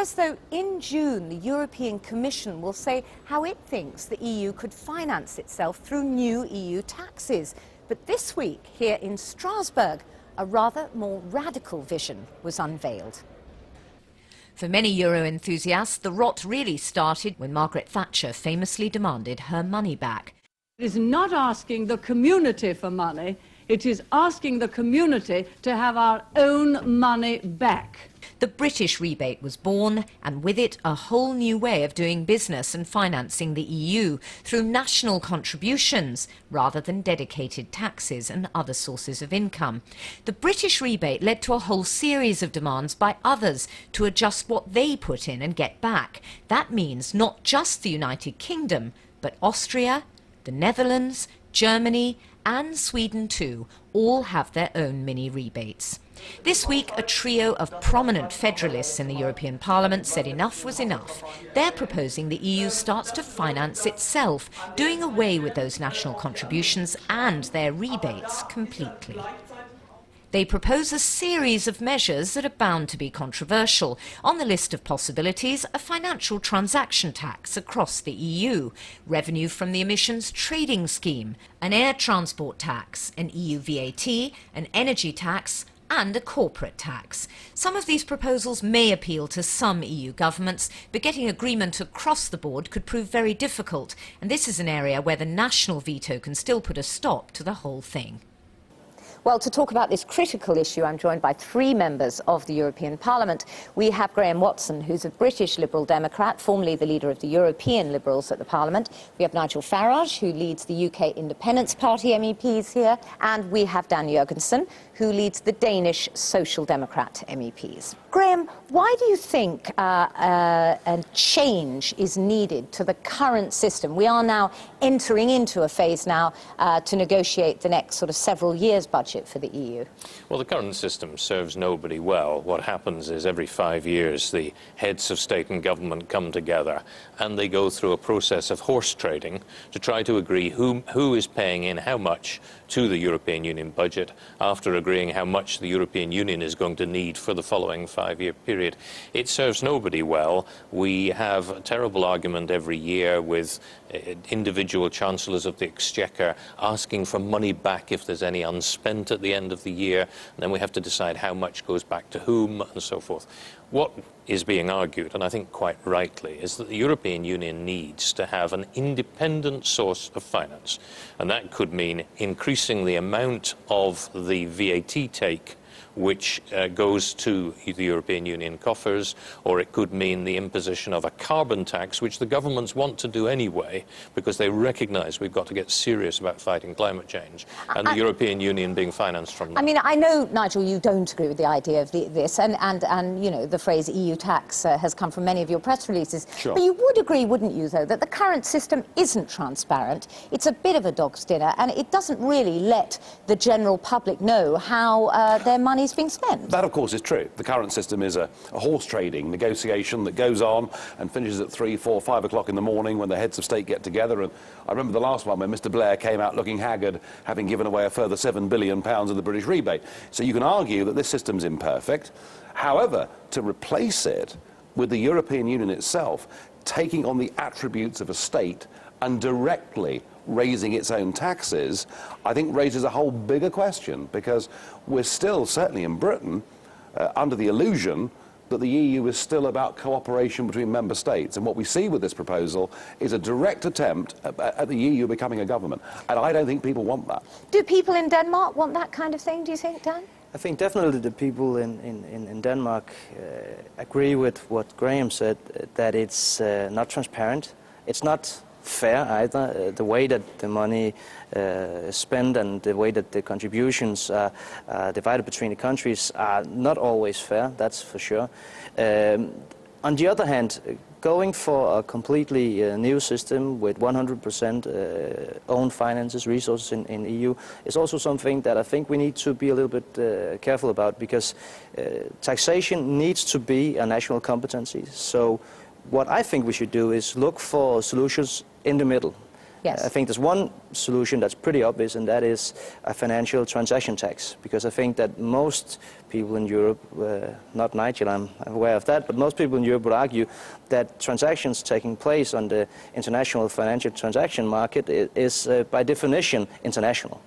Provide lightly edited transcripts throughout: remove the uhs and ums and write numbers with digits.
says, though, in June, the European Commission will say how it thinks the EU could finance itself through new EU taxes. But this week, here in Strasbourg, a rather more radical vision was unveiled. For many Euro enthusiasts, the rot really started when Margaret Thatcher famously demanded her money back. It is not asking the community for money, it is asking the community to have our own money back. The British rebate was born, and with it a whole new way of doing business and financing the EU through national contributions rather than dedicated taxes and other sources of income. The British rebate led to a whole series of demands by others to adjust what they put in and get back. That means not just the United Kingdom, but Austria, the Netherlands, Germany and Sweden too all have their own mini rebates. This week, a trio of prominent federalists in the European Parliament said enough was enough. They're proposing the EU starts to finance itself, doing away with those national contributions and their rebates completely. They propose a series of measures that are bound to be controversial. On the list of possibilities, a financial transaction tax across the EU, revenue from the emissions trading scheme, an air transport tax, an EU VAT, an energy tax, and a corporate tax. Some of these proposals may appeal to some EU governments, but getting agreement across the board could prove very difficult, and this is an area where the national veto can still put a stop to the whole thing. Well, to talk about this critical issue, I'm joined by three members of the European Parliament. We have Graham Watson, who's a British Liberal Democrat, formerly the leader of the European Liberals at the Parliament. We have Nigel Farage, who leads the UK Independence Party MEPs here. And we have Dan Jørgensen, who leads the Danish Social Democrat MEPs. Graham, why do you think a change is needed to the current system? We are now entering into a phase now to negotiate the next sort of several years' budget for the EU. Well, the current system serves nobody well. What happens is every 5 years the heads of state and government come together and they go through a process of horse trading to try to agree who is paying in how much to the European Union budget after agreeing how much the European Union is going to need for the following 5-year period. It serves nobody well. We have a terrible argument every year with individual chancellors of the exchequer asking for money back if there's any unspent at the end of the year, and then we have to decide how much goes back to whom and so forth. What is being argued, and I think quite rightly, is that the European Union needs to have an independent source of finance, and that could mean increasing the amount of the VAT take which goes to the European Union coffers, or it could mean the imposition of a carbon tax, which the governments want to do anyway, because they recognise we've got to get serious about fighting climate change, and the European Union being financed from that. I mean, I know, Nigel, you don't agree with the idea of this, and you know, the phrase EU tax has come from many of your press releases. Sure. But you would agree, wouldn't you, though, that the current system isn't transparent, it's a bit of a dog's dinner, and it doesn't really let the general public know how their money's being spent? That, of course, is true. The current system is a horse trading negotiation that goes on and finishes at 3, 4, 5 o'clock in the morning when the heads of state get together. And I remember the last one when Mr Blair came out looking haggard, having given away a further £7 billion of the British rebate. So you can argue that this system's imperfect. However, to replace it with the European Union itself taking on the attributes of a state and directly raising its own taxes, I think raises a whole bigger question, because we're still, certainly in Britain, under the illusion that the EU is still about cooperation between member states. And what we see with this proposal is a direct attempt at the EU becoming a government. And I don't think people want that. Do people in Denmark want that kind of thing, do you think, Dan? I think definitely the people in Denmark agree with what Graham said, that it's not transparent. It's not fair either. The way that the money is spent and the way that the contributions are divided between the countries are not always fair, that's for sure. On the other hand, going for a completely new system with 100% own finances, resources in the EU is also something that I think we need to be a little bit careful about, because taxation needs to be a national competency. So what I think we should do is look for solutions in the middle. Yes. I think there's one solution that's pretty obvious, and that is a financial transaction tax, because I think that most people in Europe, not Nigel, I'm aware of that, but most people in Europe would argue that transactions taking place on the international financial transaction market is by definition international.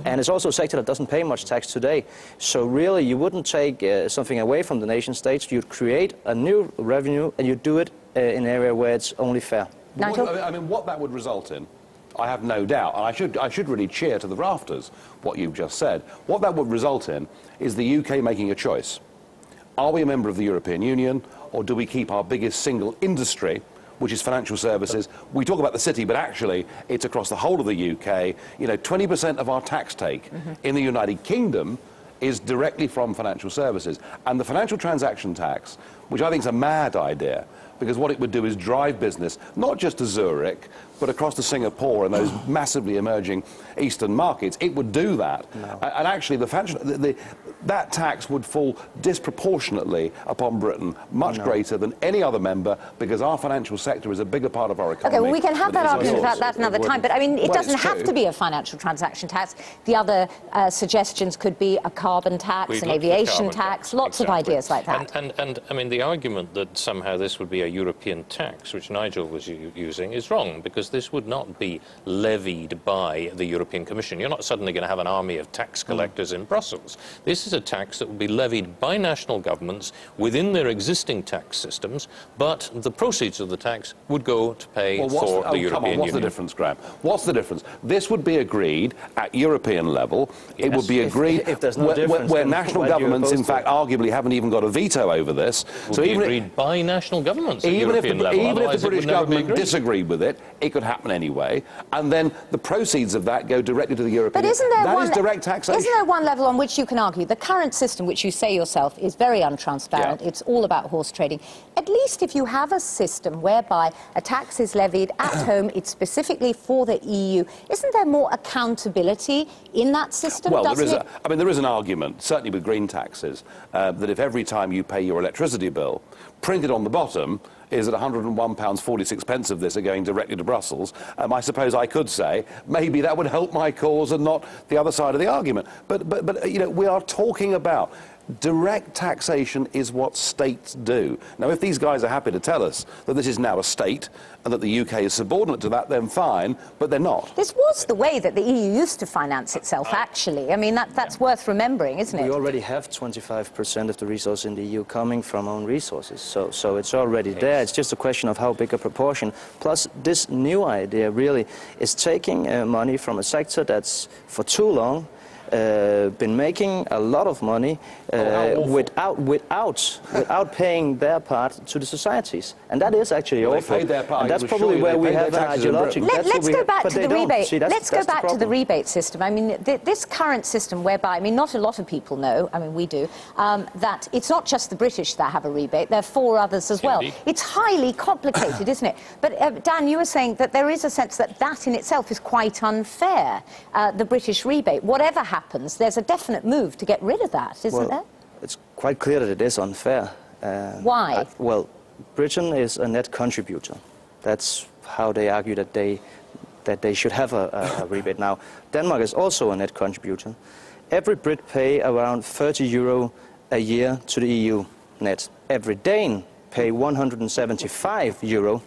And it's also a sector that doesn't pay much tax today. So really, you wouldn't take something away from the nation states. You'd create a new revenue, and you'd do it in an area where it's only fair. Nigel? I mean, what that would result in, I have no doubt, and I should really cheer to the rafters what you've just said. What that would result in is the UK making a choice. Are we a member of the European Union, or do we keep our biggest single industry, which is financial services? We talk about the city, but actually it's across the whole of the UK. You know, 20% of our tax take in the United Kingdom is directly from financial services. And the financial transaction tax, which I think is a mad idea, because what it would do is drive business, not just to Zurich, but across to Singapore and those massively emerging eastern markets. It would do that. No. And actually, that tax would fall disproportionately upon Britain, much greater than any other member, because our financial sector is a bigger part of our economy. Okay, well, we can have that argument about that another time, but I mean, it doesn't have to be a financial transaction tax. The other suggestions could be a carbon tax, an aviation tax, lots of ideas like that. And I mean, the argument that somehow this would be a European tax, which Nigel was using, is wrong, because this would not be levied by the European Commission. You're not suddenly going to have an army of tax collectors in Brussels. This is a tax that will be levied by national governments within their existing tax systems, but the proceeds of the tax would go to pay for the European Union. What's the difference, Graham? What's the difference? This would be agreed at European level. Yes. It would be agreed if there's no difference, where national governments, in fact, arguably haven't even got a veto over this. So even agreed by national governments at European level. Even if the British government disagreed with it, it could happen anyway, and then the proceeds of that go directly to the European Union. That is direct taxation. Isn't there one level on which you can argue the current system, which you say yourself is very untransparent, it's all about horse trading? At least if you have a system whereby a tax is levied at home, it's specifically for the EU, isn't there more accountability in that system? Well, there is an argument, certainly with green taxes, that if every time you pay your electricity bill, printed on the bottom is that £101.46 of this are going directly to Brussels, I suppose I could say maybe that would help my cause and not the other side of the argument. But you know, we are talking about direct taxation is what states do. Now, if these guys are happy to tell us that this is now a state and that the UK is subordinate to that, then fine, but they're not. This was the way that the EU used to finance itself, actually. I mean, that's worth remembering, isn't it? We already have 25% of the resources in the EU coming from own resources, so it's already there. It's just a question of how big a proportion. Plus, this new idea really is taking money from a sector that's for too long been making a lot of money without paying their part to the societies, and that is actually awful. And that's probably where we have an ideology. Let's go back to the rebate. Let's go back to the rebate system. I mean, this current system, whereby, I mean, not a lot of people know. I mean, we do that. It's not just the British that have a rebate. There are 4 others as well. It's highly complicated, isn't it? But Dan, you were saying that there is a sense that that in itself is quite unfair. The British rebate, whatever happens, there's a definite move to get rid of that, isn't there? It's quite clear that it is unfair. Why? Well, Britain is a net contributor. That's how they argue that they should have a rebate. Now, Denmark is also a net contributor. Every Brit pay around €30 a year to the EU net. Every Dane pay €175.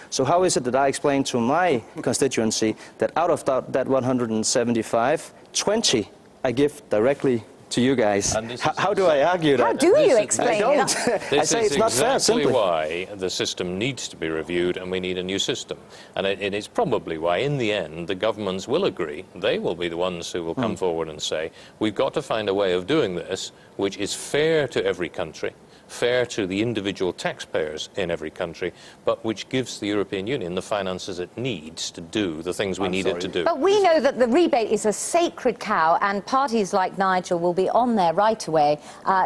So how is it that I explain to my constituency that out of that 175, 20 I give directly to you guys? How do I argue that? How do you explain it? I say it's not fair, simply. This is exactly why the system needs to be reviewed, and we need a new system. And it's probably why, in the end, the governments will agree. They will be the ones who will come forward and say, we've got to find a way of doing this which is fair to every country, fair to the individual taxpayers in every country, but which gives the European Union the finances it needs to do the things we need it to do. But we know that the rebate is a sacred cow, and parties like Nigel will be on there right away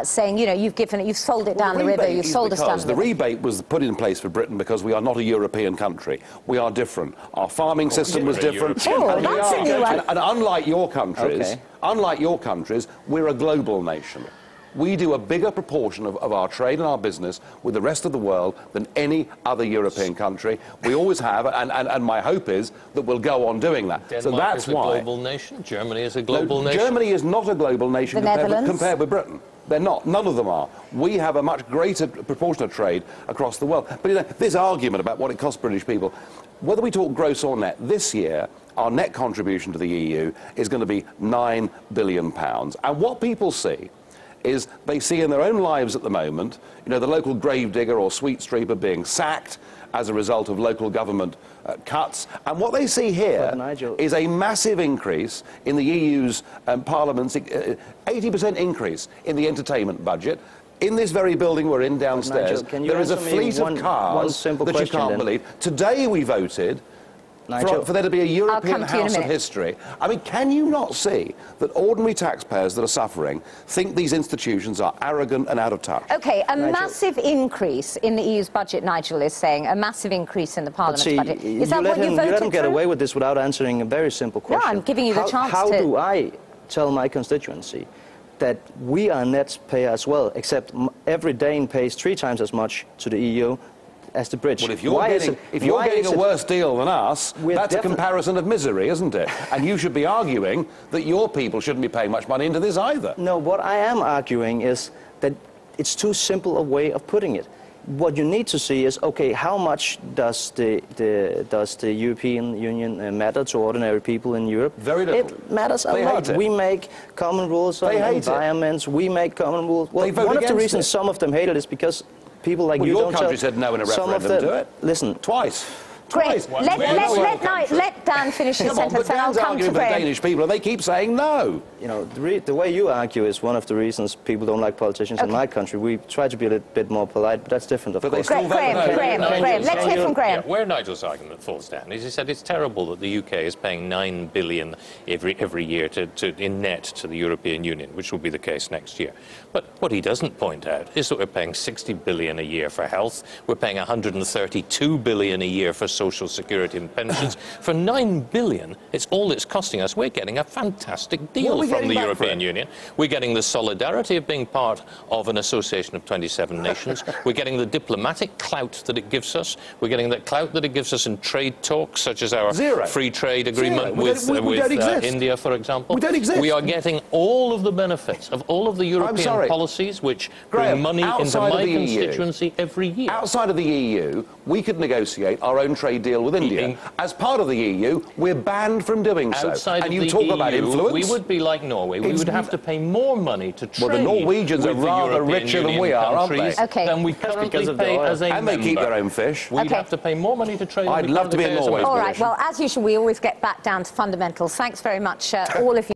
saying, you know, you've sold it down the river, you've sold us down the river. The rebate was put in place for Britain because we are not a European country. We are different. Our farming system was different. And unlike your countries, we're a global nation. we do a bigger proportion of our trade and our business with the rest of the world than any other European country. We always have, and my hope is that we'll go on doing that. Denmark so that's is a why. global nation. Germany is a global nation. Germany is not a global nation compared with Britain. They're not. None of them are. We have a much greater proportion of trade across the world. But you know, this argument about what it costs British people, whether we talk gross or net, this year our net contribution to the EU is going to be £9 billion. And what people see is they see in their own lives at the moment, you know, the local gravedigger or sweet streeter being sacked as a result of local government cuts. And what they see here is a massive increase in the EU's Parliament's 80% increase in the entertainment budget. In this very building we're in downstairs, there is a fleet of cars that you can't believe. Today we voted for there to be a European House of History. I mean, can you not see that ordinary taxpayers that are suffering think these institutions are arrogant and out of touch? OK, a massive increase in the EU's budget, Nigel is saying, a massive increase in the Parliament's budget. Is that what you voted for? You let him get away with this without answering a very simple question. No, I'm giving you the chance How do I tell my constituency that we are net payer as well, except every Dane pays 3 times as much to the EU as the British? Well, if you're getting a worse deal than us, that's a comparison of misery, isn't it? And you should be arguing that your people shouldn't be paying much money into this either. No, what I am arguing is that it's too simple a way of putting it. What you need to see is, okay, how much does the European Union matter to ordinary people in Europe? Very little. It matters a lot. We make common rules on environments. We make common rules. Well, one of the reasons some of them hate it is because people like you don't. Your country said no in a referendum to it. Listen, twice. Great. Let Dan finish his sentence and I'll come to Graham. Danish people, and they keep saying no. You know, the way you argue is one of the reasons people don't like politicians in my country. We try to be a little bit more polite, but that's different, of course. Graham, let's hear from Graham. Yeah, where Nigel's argument falls down is he said it's terrible that the UK is paying £9 billion every year in net to the European Union, which will be the case next year. But what he doesn't point out is that we're paying £60 billion a year for health. We're paying £132 billion a year for social security and pensions. For £9 billion, it's all it's costing us. We're getting a fantastic deal from the European Union. We're getting the solidarity of being part of an association of 27 nations. We're getting the diplomatic clout that it gives us. We're getting the clout that it gives us in trade talks, such as our free trade agreement with India, for example. We don't exist. We are getting all of the benefits of all of the European policies which bring money into my constituency every year. Outside of the EU, we could negotiate our own trade deal with India. As part of the EU, we're banned from doing so. Outside and of you the talk EU, about influence. We would be like Norway. We would have to pay more money to trade. Well, the Norwegians are with rather the richer than we are, aren't they? Than we currently pay as a And they keep their own fish. We'd have to pay more money to trade. I'd love to be in Norway's position. All right, well, as usual, we always get back down to fundamentals. Thanks very much, all of you.